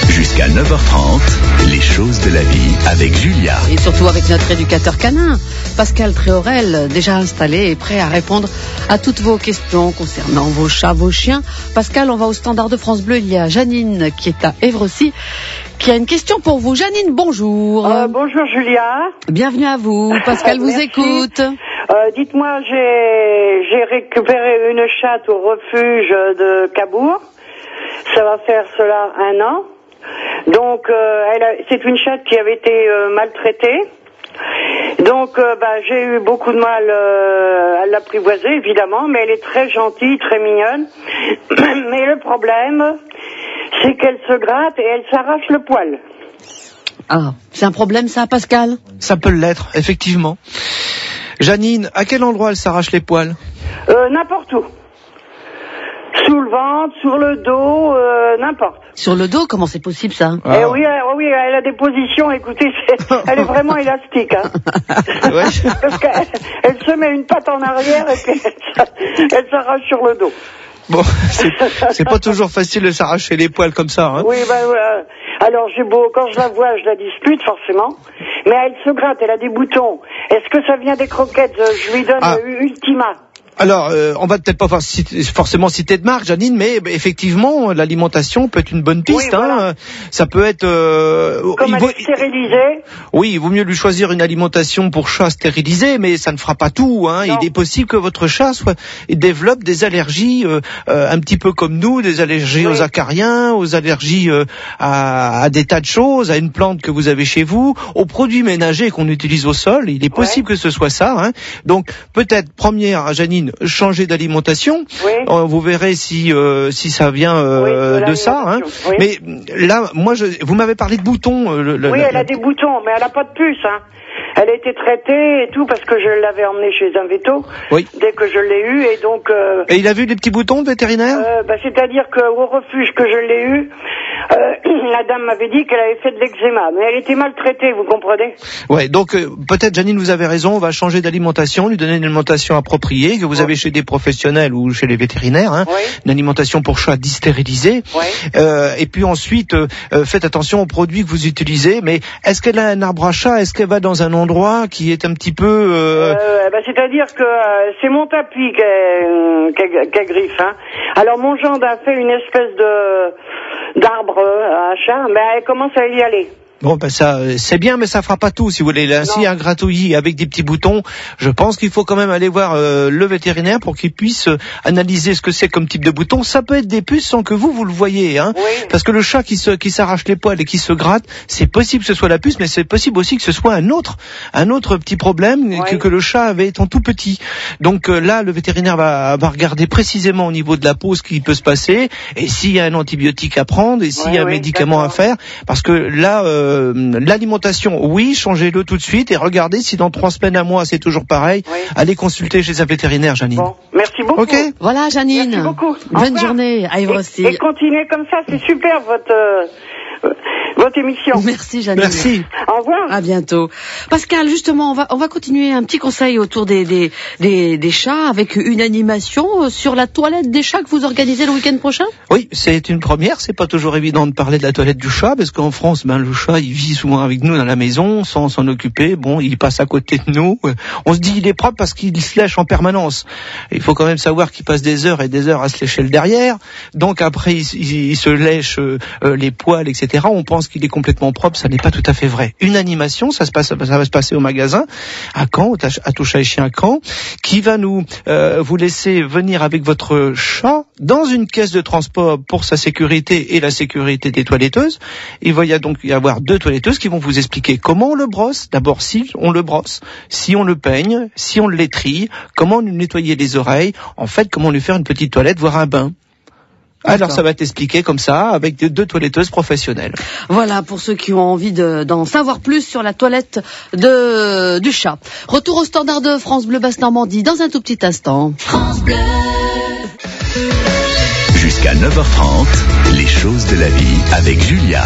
Jusqu'à 9h30, les choses de la vie avec Julia. Et surtout avec notre éducateur canin, Pascal Tréorel, déjà installé et prêt à répondre à toutes vos questions concernant vos chats, vos chiens. Pascal, on va au standard de France Bleu. Il y a Janine qui est à Évrecy, qui a une question pour vous. Janine, bonjour. Bonjour Julia. Bienvenue à vous. Pascal vous écoute. Dites-moi, j'ai récupéré une chatte au refuge de Cabourg. Ça va faire cela 1 an. Donc, c'est une chatte qui avait été maltraitée. Donc, j'ai eu beaucoup de mal à l'apprivoiser, évidemment, mais elle est très gentille, très mignonne. Mais le problème, c'est qu'elle se gratte et elle s'arrache le poil. Ah, c'est un problème ça, Pascal? Ça peut l'être, effectivement. Janine, à quel endroit elle s'arrache les poils? N'importe où. Sous le ventre, sur le dos, n'importe. Sur le dos, comment c'est possible ça? Eh oui, elle a des positions, écoutez, elle est vraiment élastique. Hein. Ouais. Parce qu'elle se met une patte en arrière et puis elle s'arrache sur le dos. Bon, c'est pas toujours facile de s'arracher les poils comme ça. Hein. Oui, voilà. Alors quand je la vois, je la dispute forcément. Mais elle se gratte, elle a des boutons. Est-ce que ça vient des croquettes? Je lui donne Ultima. Alors, on va peut-être pas forcément citer de marque, Janine, mais effectivement, l'alimentation peut être une bonne piste. Oui, voilà. Ça peut être... Comme elle est stérilisée. Oui, il vaut mieux lui choisir une alimentation pour chat stérilisé, mais ça ne fera pas tout. Hein. Il est possible que votre chat développe des allergies un petit peu comme nous, des allergies aux acariens, aux allergies à des tas de choses, à une plante que vous avez chez vous, aux produits ménagers qu'on utilise au sol. Il est possible que ce soit ça. Hein. Donc, peut-être, première, Janine, changer d'alimentation. Oui. Vous verrez si ça vient de ça. Hein. Oui. Mais là, vous m'avez parlé de boutons. Oui, elle a des boutons, mais elle n'a pas de puce. Hein. Elle a été traitée et tout parce que je l'avais emmenée chez un veto dès que je l'ai eu et donc. Et il a vu des petits boutons de vétérinaire? C'est-à-dire qu'au refuge que je l'ai eu, la dame m'avait dit qu'elle avait fait de l'eczéma, mais elle était maltraitée, vous comprenez? Ouais, donc peut-être Janine, vous avez raison, on va changer d'alimentation, lui donner une alimentation appropriée que vous avez chez des professionnels ou chez les vétérinaires, hein, une alimentation pour chat distérilisée. Et puis ensuite, faites attention aux produits que vous utilisez. Mais est-ce qu'elle a un arbre à chat? Est-ce qu'elle va dans un endroit qui est un petit peu... c'est-à-dire que c'est mon tapis qu'elle griffe. Hein. Alors mon gendre a fait une espèce d'arbre à chat, mais elle commence à y aller. Bon, ça, c'est bien, mais ça fera pas tout, si vous voulez. Là, s'il y a un gratouillis avec des petits boutons, je pense qu'il faut quand même aller voir le vétérinaire pour qu'il puisse analyser ce que c'est comme type de bouton. Ça peut être des puces sans que vous le voyez, hein. Oui. Parce que le chat qui s'arrache les poils et qui se gratte, c'est possible que ce soit la puce, mais c'est possible aussi que ce soit un autre petit problème que le chat avait étant tout petit. Donc là, le vétérinaire va regarder précisément au niveau de la peau ce qui peut se passer, et s'il y a un antibiotique à prendre, et s'il y a un médicament à faire, parce que là, l'alimentation, changez-le tout de suite et regardez si dans 3 semaines, 1 mois, c'est toujours pareil. Allez consulter chez un vétérinaire, Janine. Bon, merci beaucoup. Ok. Voilà, Janine. Merci beaucoup. Bonne journée à Évrecy. Et continuez comme ça, c'est super votre émission. Merci, Janine. Merci. Au revoir. À bientôt. Pascal, justement, on va continuer un petit conseil autour des chats avec une animation sur la toilette des chats que vous organisez le week-end prochain. Oui, c'est une première. C'est pas toujours évident de parler de la toilette du chat parce qu'en France, le chat, il vit souvent avec nous dans la maison sans s'en occuper. Bon, il passe à côté de nous. On se dit il est propre parce qu'il se lèche en permanence. Il faut quand même savoir qu'il passe des heures et des heures à se lécher le derrière. Donc après, il se lèche les poils, etc. On pense qu'il est complètement propre, ça n'est pas tout à fait vrai. Une animation, ça va se passer au magasin à Caen, à Tout Chat et Chien à Caen, qui va vous laisser venir avec votre chat dans une caisse de transport pour sa sécurité et la sécurité des toiletteuses. Il va donc y avoir 2 toiletteuses qui vont vous expliquer comment on le brosse. D'abord, si on le brosse, si on le peigne, si on le l'étrille, comment lui nettoyer les oreilles, en fait, comment lui faire une petite toilette, voire un bain. Alors ça va t'expliquer comme ça, avec 2 toiletteuses professionnelles. Voilà, pour ceux qui ont envie d'en savoir plus sur la toilette du chat. Retour au standard de France Bleu Basse Normandie dans un tout petit instant. France Bleu. Jusqu'à Jusqu'à 9h30, les choses de la vie avec Julia.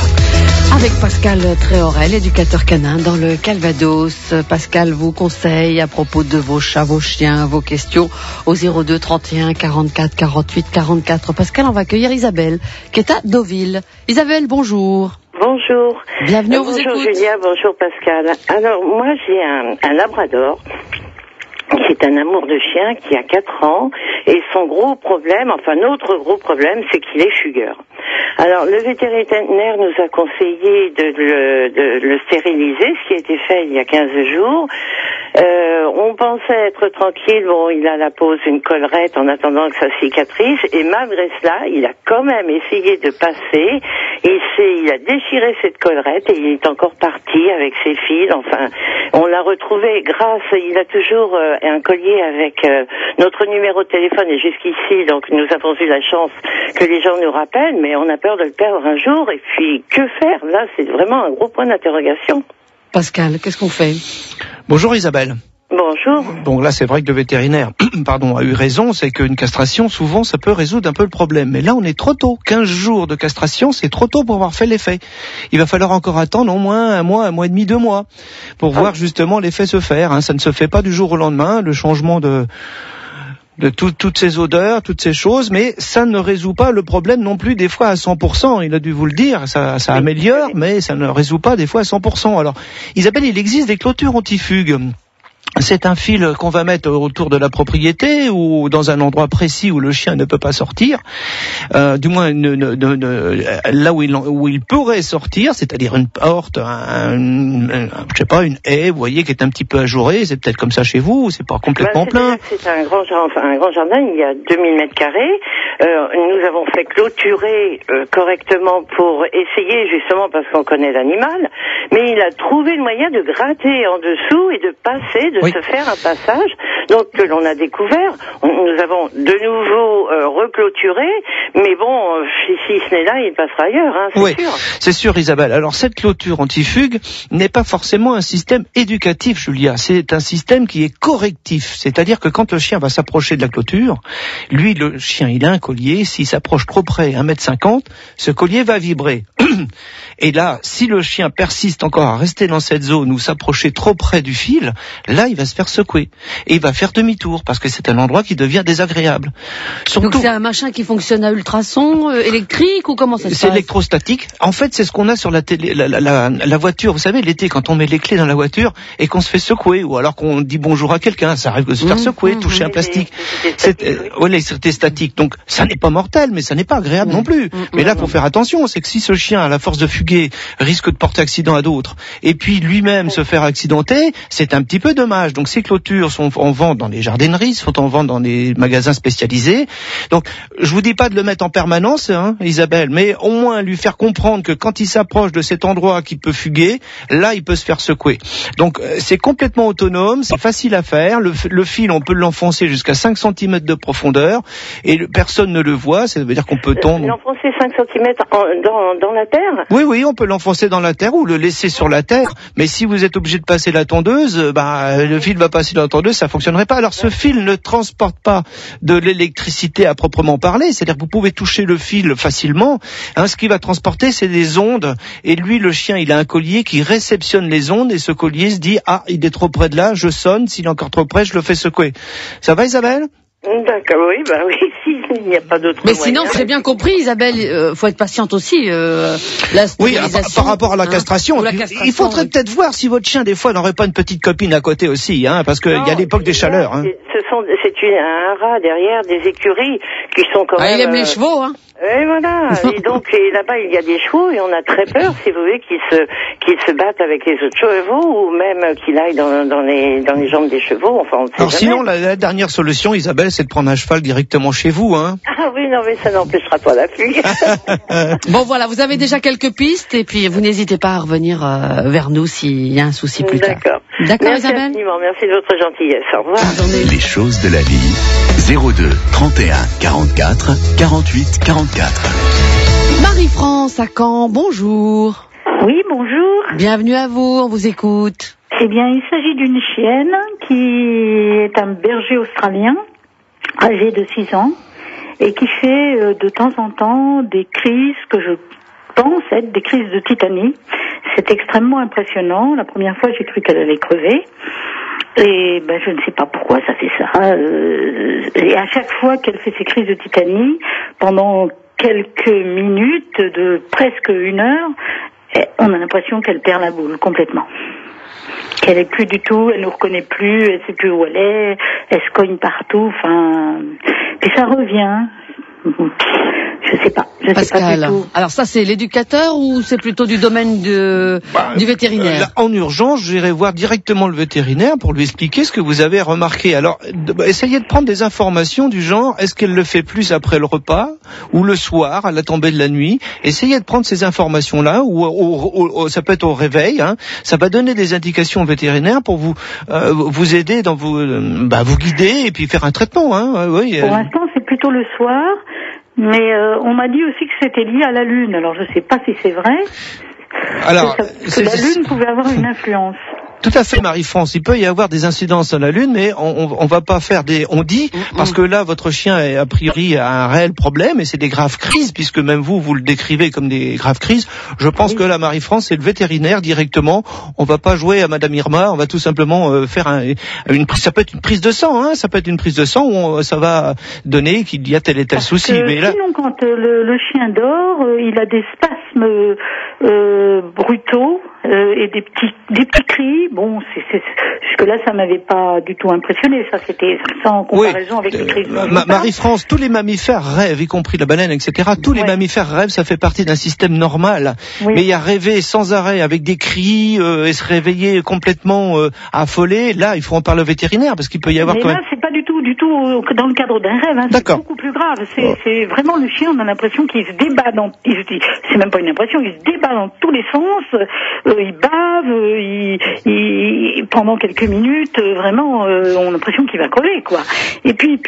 Avec Pascal Tréorel, éducateur canin dans le Calvados. Pascal vous conseille à propos de vos chats, vos chiens, vos questions au 02 31 44 48 44. Pascal, on va accueillir Isabelle qui est à Deauville. Isabelle, bonjour. Bonjour. Bienvenue, on vous écoute. Bonjour Julia, bonjour Pascal. Alors moi j'ai un labrador qui est un amour de chien qui a 4 ans et son gros problème, enfin notre gros problème, c'est qu'il est fugueur. Alors le vétérinaire nous a conseillé de le stériliser, ce qui a été fait il y a 15 jours. On pensait être tranquille, bon il a la pose une collerette en attendant que ça cicatrise et malgré cela il a quand même essayé de passer, il a déchiré cette collerette et il est encore parti avec ses fils, enfin on l'a retrouvé il a toujours un collier avec notre numéro de téléphone et jusqu'ici donc nous avons eu la chance que les gens nous rappellent, mais on a peur de le perdre un jour et puis que faire? Là c'est vraiment un gros point d'interrogation. Pascal, qu'est-ce qu'on fait? Bonjour Isabelle. Bonjour. Bon là c'est vrai que le vétérinaire a eu raison, c'est qu'une castration souvent ça peut résoudre un peu le problème. Mais là on est trop tôt, 15 jours de castration c'est trop tôt pour avoir fait l'effet. Il va falloir encore attendre au moins un mois et demi, 2 mois pour voir justement l'effet se faire. Ça ne se fait pas du jour au lendemain, le changement de toutes ces odeurs, toutes ces choses, mais ça ne résout pas le problème non plus des fois à 100%. Il a dû vous le dire, ça améliore, mais ça ne résout pas des fois à 100%. Alors, Isabelle, il existe des clôtures anti-fugue. C'est un fil qu'on va mettre autour de la propriété ou dans un endroit précis où le chien ne peut pas sortir, du moins là où il pourrait sortir, c'est-à-dire une porte, je sais pas, une haie, vous voyez, qui est un petit peu ajourée. C'est peut-être comme ça chez vous, c'est pas complètement plein. C'est un grand jardin, il y a 2000 mètres carrés. Nous avons fait clôturer correctement pour essayer justement parce qu'on connaît l'animal, mais il a trouvé le moyen de gratter en dessous et de passer, de se faire un passage, donc que l'on a découvert. Nous avons de nouveau reclôturé, mais bon, si ce n'est là, il passera ailleurs, c'est sûr. C'est sûr, Isabelle. Alors cette clôture anti-fugue n'est pas forcément un système éducatif, Julia. C'est un système qui est correctif. C'est-à-dire que quand le chien va s'approcher de la clôture, lui, le chien, il a un collier. S'il s'approche trop près, 1,50 m, ce collier va vibrer. Et là, si le chien persiste encore à rester dans cette zone ou s'approcher trop près du fil, là, il va se faire secouer. Et il va faire demi-tour, parce que c'est un endroit qui devient désagréable. Surtout, donc c'est un machin qui fonctionne à ultrasons électrique ou comment ça se passe? C'est électrostatique. En fait, c'est ce qu'on a sur la télé, la voiture. Vous savez, l'été, quand on met les clés dans la voiture et qu'on se fait secouer, ou alors qu'on dit bonjour à quelqu'un, ça arrive de se faire secouer, toucher un plastique. C'est l'électricité statique. Donc, ça n'est pas mortel, mais ça n'est pas agréable non plus. Mais là, faut faire attention. C'est que si ce chien, à la force de fuguer, risque de porter accident à d'autres, et puis lui-même se faire accidenter, c'est un petit peu dommage. Donc, ces clôtures sont en vente dans les jardineries, sont en vente dans les magasins spécialisés. Donc, je vous dis pas de le mettre en permanence, Isabelle, mais au moins lui faire comprendre que quand il s'approche de cet endroit qui peut fuguer, là, il peut se faire secouer. Donc, c'est complètement autonome, c'est facile à faire. Le fil, on peut l'enfoncer jusqu'à 5 cm de profondeur, et personne ne le voit. Ça veut dire qu'on peut tondre. L'enfoncer 5 cm dans la terre? Oui, on peut l'enfoncer dans la terre ou le laisser sur la terre. Mais si vous êtes obligé de passer la tondeuse, le fil va passer dans la tondeuse, ça fonctionnerait pas. Alors, ce fil ne transporte pas de l'électricité à proprement parler. C'est-à-dire que vous pouvez toucher le fil facilement. Ce qui va transporter, c'est des ondes. Et lui, le chien, il a un collier qui réceptionne les ondes et ce collier se dit, il est trop près de là, je sonne. S'il est encore trop près, je le fais secouer. Ça va, Isabelle? D'accord, oui, s'il n'y a pas d'autre moyen. Mais sinon, j'ai bien compris, Isabelle, faut être patiente aussi. Oui, par rapport à la castration. Il faudrait peut-être voir si votre chien, des fois, n'aurait pas une petite copine à côté aussi, parce qu'il y a l'époque des chaleurs. C'est un rat derrière des écuries qui sont quand même... il aime les chevaux, Et voilà. Et donc, là-bas, il y a des chevaux et on a très peur, si vous voulez, qu'ils se battent avec les autres chevaux ou même qu'il aille dans les jambes des chevaux. Enfin, on ne sait Alors, jamais. sinon, la dernière solution, Isabelle, c'est de prendre un cheval directement chez vous, Ah oui, non, mais ça n'empêchera pas la fugue. Bon, voilà, vous avez déjà quelques pistes et puis vous n'hésitez pas à revenir vers nous s'il y a un souci plus tard. D'accord, merci Isabelle. Infiniment, merci de votre gentillesse. Au revoir. Les choses de la vie. 02 31 44 48 44. Marie-France à Caen, bonjour. Oui, bonjour. Bienvenue à vous, on vous écoute. Eh bien, il s'agit d'une chienne qui est un berger australien, âgé de 6 ans. et qui fait de temps en temps des crises que je pense être des crises de tytanie. C'est extrêmement impressionnant. La première fois, j'ai cru qu'elle allait crever. Et je ne sais pas pourquoi ça fait ça. Et à chaque fois qu'elle fait ses crises de tytanie, pendant quelques minutes, de presque 1 heure, on a l'impression qu'elle perd la boule complètement. Qu'elle est plus du tout, elle nous reconnaît plus, elle sait plus où elle se cogne partout, puis ça revient. Je sais pas Pascal, du tout. alors ça c'est l'éducateur ou c'est plutôt du domaine du vétérinaire? Là, en urgence, j'irai voir directement le vétérinaire pour lui expliquer ce que vous avez remarqué. Alors, essayez de prendre des informations du genre, est-ce qu'elle le fait plus après le repas ou le soir, à la tombée de la nuit? Essayez de prendre ces informations-là, ou ça peut être au réveil, hein. Ça va donner des indications au vétérinaire pour vous aider dans vous guider et puis faire un traitement, hein. Oui, Pour l'instant, c'est plutôt le soir. Mais on m'a dit aussi que c'était lié à la Lune. Alors je ne sais pas si c'est vrai. Alors, que la Lune pouvait avoir une influence. Tout à fait, Marie-France. Il peut y avoir des incidences dans la Lune, mais on va pas faire on dit, parce que là, votre chien, a priori, a un réel problème, et c'est des graves crises, puisque même vous le décrivez comme des graves crises. Je pense que là, Marie-France, c'est le vétérinaire directement. On va pas jouer à Madame Irma, on va tout simplement faire ça peut être une prise de sang, hein. Ça peut être une prise de sang où ça va donner qu'il y a tel et tel souci. Mais là, sinon, quand le chien dort, il a des spasmes brutaux et des petits cris. Bon, jusque-là, ça m'avait pas du tout impressionné. Ça, c'était sans comparaison avec les crises. Marie-France, tous les mammifères rêvent, y compris la baleine, etc. Tous les mammifères rêvent, ça fait partie d'un système normal. Oui. Mais il y a rêver sans arrêt avec des cris et se réveiller complètement affolé. Là, il faut en parler au vétérinaire parce qu'il peut y avoir. Mais là, c'est pas du tout dans le cadre d'un rêve. Hein. C'est beaucoup plus grave. C'est vraiment le chien. On a l'impression qu'il se débat c'est même pas une impression. Il se débat dans tous les sens. Il bave. Pendant quelques minutes, vraiment, on a l'impression qu'il va crever, quoi. Et puis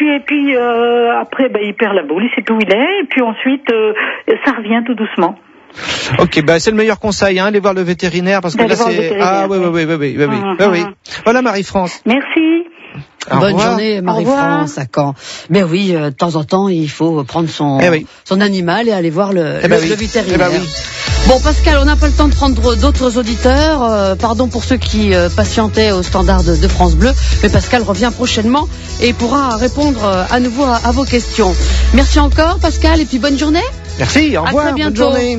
après, il perd la boule, il sait plus où il est, et puis ensuite, ça revient tout doucement. Ok, c'est le meilleur conseil, hein, aller voir le vétérinaire, parce que là c'est... Oui. Voilà, Marie-France. Merci. Bonne journée, Marie-France, à Caen. Mais oui, de temps en temps, il faut prendre son animal et aller voir le vétérinaire. Bon, Pascal, on n'a pas le temps de prendre d'autres auditeurs. Pardon pour ceux qui patientaient au standard de France Bleu. Mais Pascal revient prochainement et pourra répondre à nouveau à vos questions. Merci encore, Pascal, et puis bonne journée. Merci, au revoir. À très bientôt. Bonne journée.